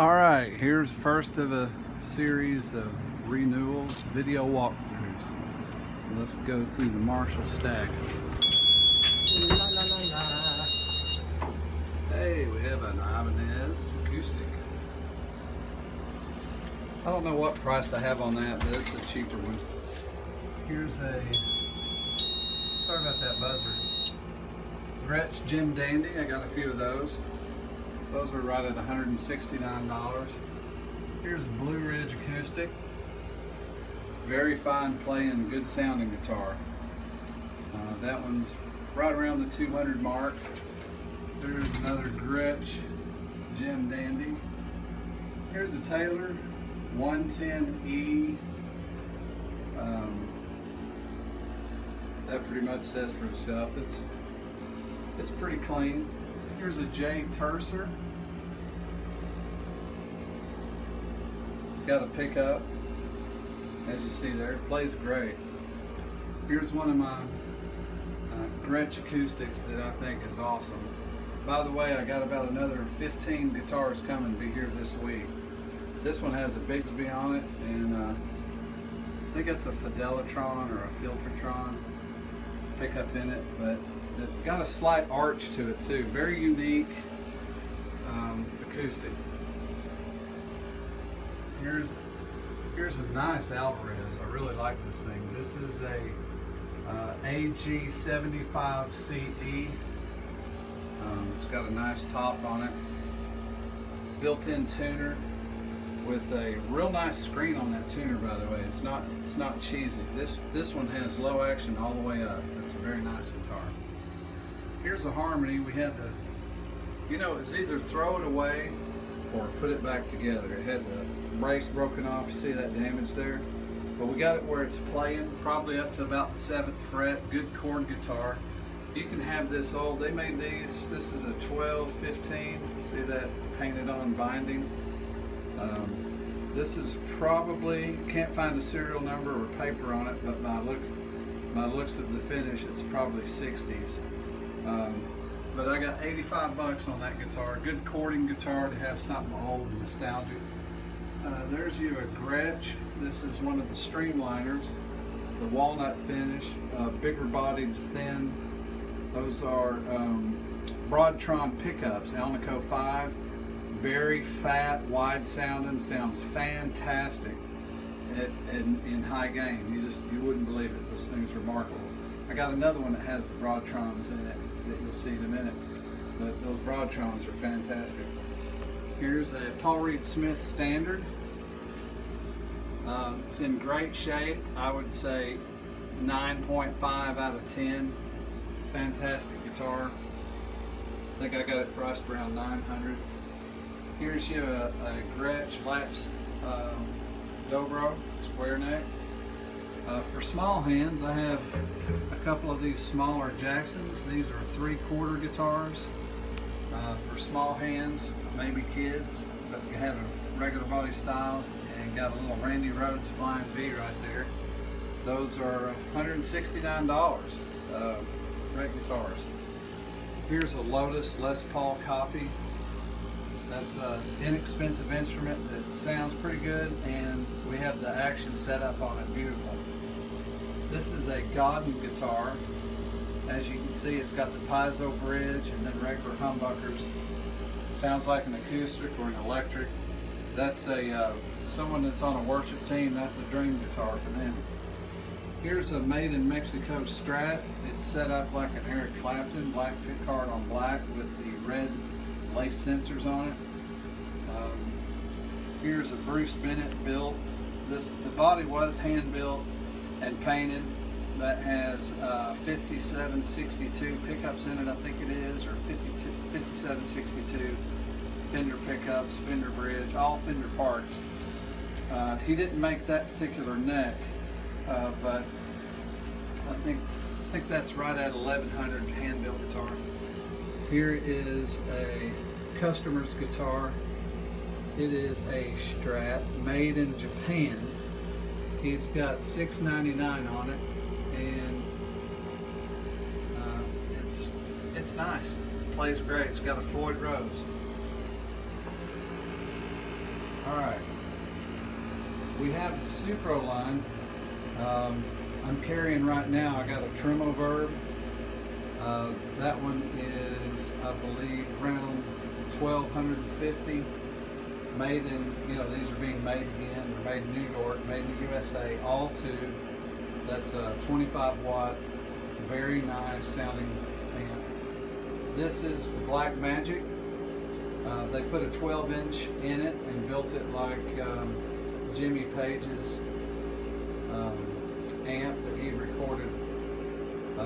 Alright, here's first of a series of renewals, video walkthroughs. So let's go through the Marshall stack. La, la, la, la. Hey, we have an Ibanez acoustic. I don't know what price I have on that, but it's a cheaper one. Here's a, sorry about that buzzer, Gretsch Jim Dandy. I got a few of those. Those are right at $169. Here's a Blue Ridge acoustic. Very fine playing, good sounding guitar. That one's right around the 200 mark. There's another Gretsch Jim Dandy. Here's a Taylor 110E. That pretty much says for itself. It's pretty clean. Here's a J Tercer. It's got a pickup, as you see there. It plays great. Here's one of my Gretsch acoustics that I think is awesome. By the way, I got about another 15 guitars coming to be here this week. This one has a Bigsby on it, and I think it's a Fidelitron or a Filtertron pickup in it, but it got a slight arch to it too. Very unique acoustic. Here's a nice Alvarez. I really like this thing. This is a AG75CE. It's got a nice top on it. Built-in tuner with a real nice screen on that tuner, by the way. It's not cheesy. This one has low action all the way up. It's a very nice guitar. Here's a Harmony. We had to, it's either throw it away or put it back together. It had the brace broken off. You see that damage there? But we got it where it's playing, probably up to about the 7th fret. Good chord guitar. You can have this old, they made these, this is a 12-15. See that painted on binding? This is probably, can't find a serial number or paper on it, but by looks of the finish, it's probably 60s. But I got 85 bucks on that guitar. Good chording guitar to have something old and nostalgic. There's you a Gretsch. This is one of the Streamliners. The walnut finish, bigger bodied, thin. Those are Broadtron pickups, Alnico 5. Very fat, wide sounding, sounds fantastic in high gain. You wouldn't believe it. This thing's remarkable. I got another one that has the Broadtrons in it that you'll see in a minute, but those Broadtrons are fantastic. Here's a Paul Reed Smith Standard. It's in great shape. I would say 9.5 out of 10. Fantastic guitar. I think I got it priced around $900. Here's you a Gretsch Laps Dobro square neck. For small hands, I have a couple of these smaller Jacksons. These are 3/4 guitars. For small hands, maybe kids, but you have a regular body style, and got a little Randy Rhoads Flying V right there. Those are $169. Great guitars. Here's a Lotus Les Paul copy. That's an inexpensive instrument that sounds pretty good, and we have the action set up on it beautiful. This is a Godin guitar. As you can see, it's got the piezo bridge and then regular humbuckers. Sounds like an acoustic or an electric. That's someone that's on a worship team. That's a dream guitar for them. Here's a Made in Mexico Strat. It's set up like an Eric Clapton, black pickguard on black with the red lace sensors on it. Here's a Bruce Bennett built. The body was hand built and painted. That has 5762 pickups in it, I think it is, or 5762 Fender pickups, Fender bridge, all Fender parts. He didn't make that particular neck, but I think that's right at 1100 hand-built guitar. Here is a customer's guitar. It is a Strat made in Japan. He's got $699 on it, and it's nice. Plays great. It's got a Floyd Rose. Alright, we have the Supro line. I'm carrying right now, I got a Tremo Verb. That one is, I believe, around 1250. Made in, these are being made again. They're made in New York, made in the USA, all tube. That's a 25 watt, very nice sounding amp. This is the Black Magic. They put a 12-inch in it and built it like Jimmy Page's amp that he recorded a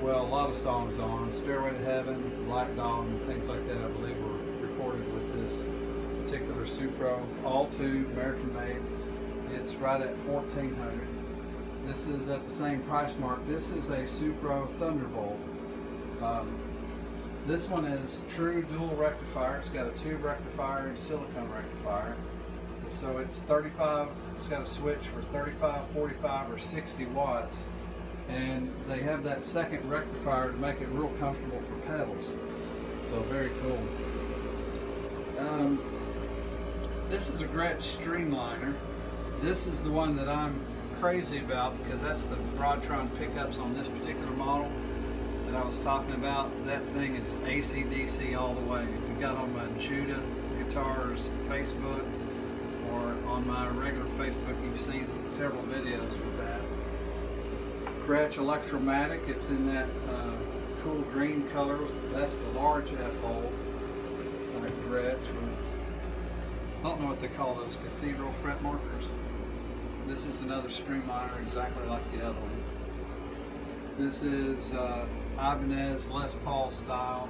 lot of songs on. Stairway to Heaven, Black Dog, and things like that, I believe, were recorded with this particular Supro. All tube, American made. It's right at $1,400. This is at the same price mark. This is a Supro Thunderbolt. This one is true dual rectifier. It's got a tube rectifier and silicone rectifier. So it's 35, it's got a switch for 35, 45, or 60 watts. And they have that second rectifier to make it real comfortable for pedals. So very cool. This is a Gretsch Streamliner. This is the one that I'm crazy about because that's the Broadtron pickups on this particular model that I was talking about. That thing is AC/DC all the way. If you got on my Judah Guitars Facebook or on my regular Facebook, you've seen several videos with that. Gretsch Electromatic, it's in that cool green color. That's the large F-hole Gretsch with, I don't know what they call those, cathedral fret markers. This is another Streamliner exactly like the other one. This is Ibanez Les Paul style.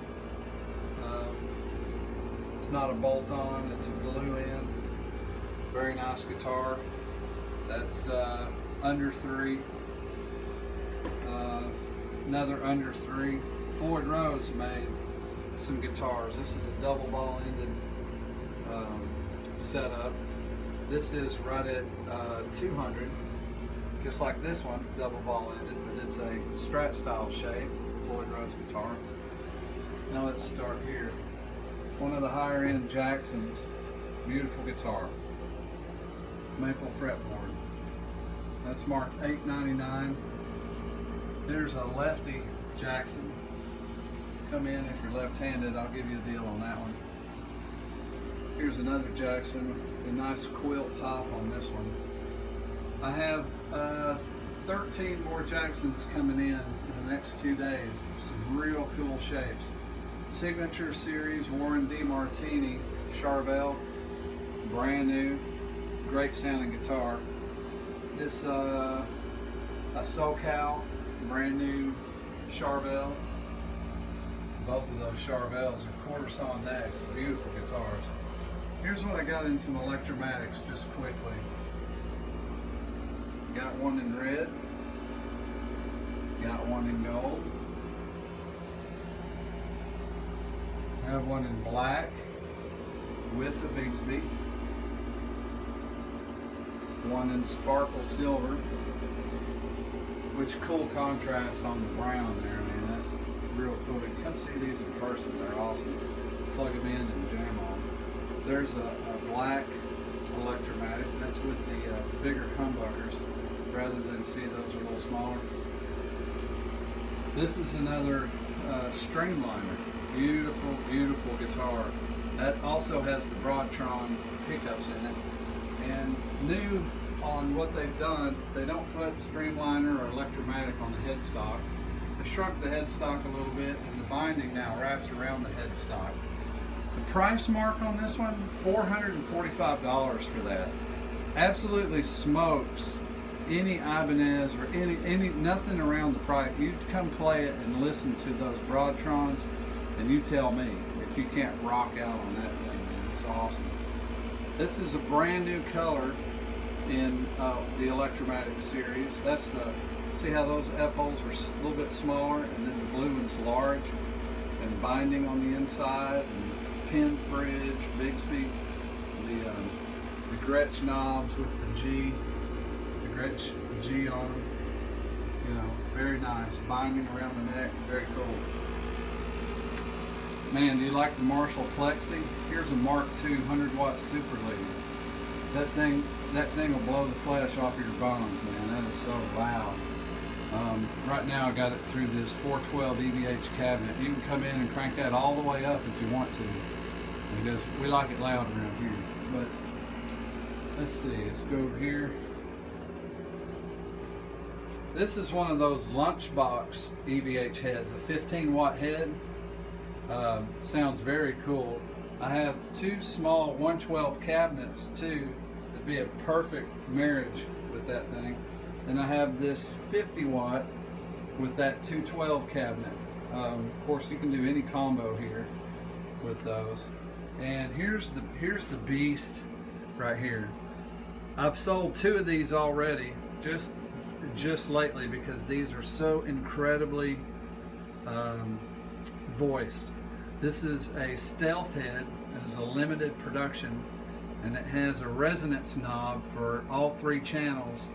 It's not a bolt-on, it's a glue in. Very nice guitar. That's under 3. Another under 3. Floyd Rose made some guitars. This is a double ball ended setup. This is right at 200, just like this one, double ball ended, but it's a Strat style shape, Floyd Rose guitar. Now let's start here. One of the higher end Jacksons, beautiful guitar. Maple fretboard. That's marked $8.99. There's a lefty Jackson. Come in if you're left-handed, I'll give you a deal on that one. Here's another Jackson, a nice quilt top on this one. I have 13 more Jacksons coming in the next 2 days. Some real cool shapes. Signature Series Warren DeMartini Charvel, brand new, great sounding guitar. This a SoCal, brand new Charvel. Both of those Charvels are quarter saw necks, beautiful guitars. Here's what I got in some Electromatics just quickly. Got one in red, got one in gold, I have one in black with a Bigsby, one in sparkle silver, which cool contrast on the brown there, man. That's real cool. Come see these in person, they're awesome. Plug them in and jam on. There's a black Electromatic, that's with the bigger humbuckers, rather than see those are a little smaller. This is another Streamliner, beautiful, beautiful guitar. That also has the Broadtron pickups in it. And new on what they've done, they don't put Streamliner or Electromatic on the headstock. They shrunk the headstock a little bit, and the binding now wraps around the headstock. The price mark on this one, $445 for that. Absolutely smokes any Ibanez or any nothing around the price. You come play it and listen to those Broadtrons, and you tell me if you can't rock out on that thing, man. It's awesome. This is a brand new color in the Electromatic series. That's the, see how those F-holes are a little bit smaller, and then the blue one's large, and binding on the inside, and pinned bridge, Bigsby, the Gretsch knobs with the G, the Gretsch G on them. You know, very nice. Binding around the neck, very cool. Man, do you like the Marshall Plexi? Here's a Mark II 100 watt super lead. That thing will blow the flesh off your bones, man. That is so loud. Right now I got it through this 412 EVH cabinet. You can come in and crank that all the way up if you want to, because we like it loud around here. But let's see, let's go over here. This is one of those lunchbox EVH heads, a 15-watt head. Sounds very cool. I have two small 112 cabinets too. It'd be a perfect marriage with that thing. Then I have this 50-watt with that 212 cabinet. Of course, you can do any combo here with those. And here's the beast right here. I've sold two of these already, just lately, because these are so incredibly voiced. This is a stealth head. It is a limited production, and it has a resonance knob for all three channels.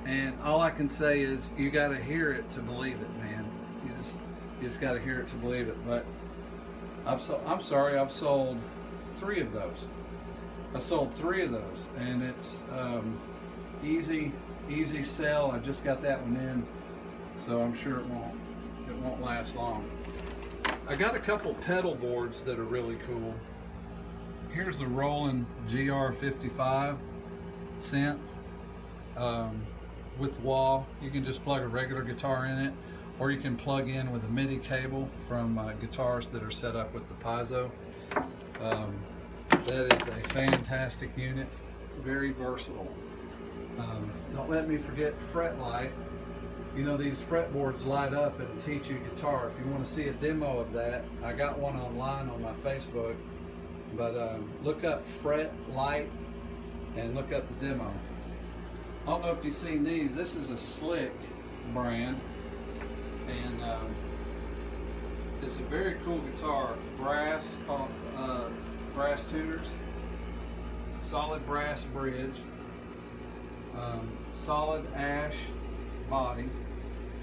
And all I can say is you got to hear it to believe it, man. You just got to hear it to believe it. But I've sold three of those. I sold three of those, and it's easy sell. I just got that one in, so I'm sure it won't last long. I got a couple pedal boards that are really cool. Here's a Roland GR55 synth with wah. You can just plug a regular guitar in it, or you can plug in with a MIDI cable from guitars that are set up with the piezo. That is a fantastic unit, very versatile. Don't let me forget fret light. You know, these fretboards light up and teach you guitar. If you want to see a demo of that, I got one online on my Facebook. But look up fret light and look up the demo. I don't know if you've seen these. This is a Slick brand, and it's a very cool guitar. Brass tuners, solid brass bridge, solid ash body,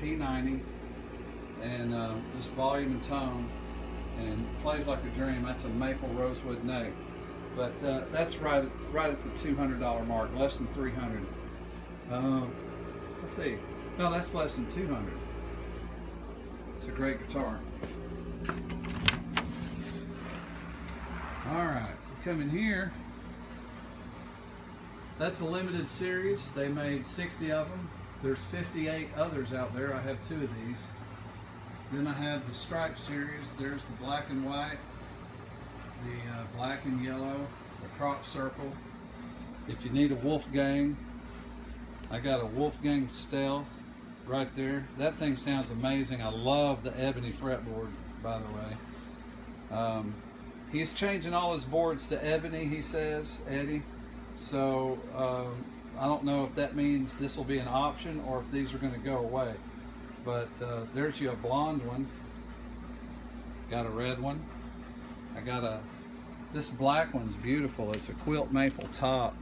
P90, and just volume and tone, and plays like a dream. That's a maple rosewood neck, but that's right at the $200 mark, less than $300. Let's see. No, that's less than $200. It's a great guitar. All right, we come in here. That's a limited series. They made 60 of them. There's 58 others out there. I have two of these. Then I have the Stripe series. There's the black and white, the black and yellow, the crop circle. If you need a Wolfgang, I got a Wolfgang Stealth right there. That thing sounds amazing. I love the ebony fretboard, by the way. He's changing all his boards to ebony, he says, Eddie. So I don't know if that means this will be an option or if these are going to go away. But there's you a blonde one. Got a red one. I got this black one's beautiful. It's a quilt maple top.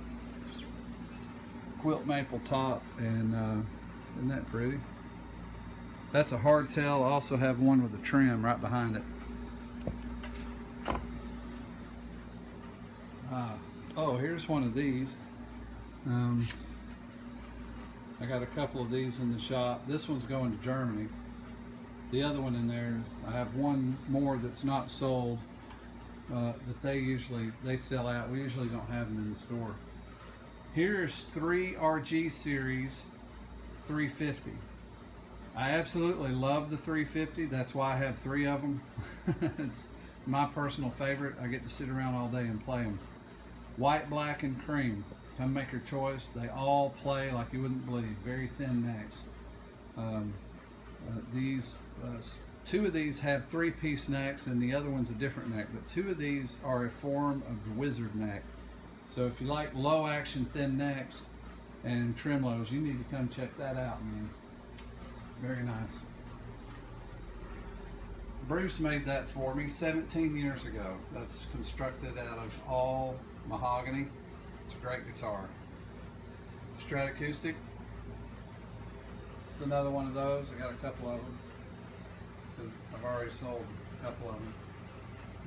Quilt maple top, and isn't that pretty? That's a hardtail. I also have one with a trim right behind it. Oh, here's one of these. I got a couple of these in the shop. This one's going to Germany. The other one in there, I have one more that's not sold, that they sell out. We usually don't have them in the store. Here's 3 RG Series 350. I absolutely love the 350. That's why I have 3 of them. It's my personal favorite. I get to sit around all day and play them. White, black, and cream. Come make your choice. They all play like you wouldn't believe. Very thin necks. These 2 of these have 3-piece necks, and the other one's a different neck. But 2 of these are a form of the wizard neck. So if you like low action thin necks and tremolos, you need to come check that out, man. Very nice. Bruce made that for me 17 years ago. That's constructed out of all mahogany. It's a great guitar. Stratoacoustic. It's another one of those. I got a couple of them. I've already sold a couple of them.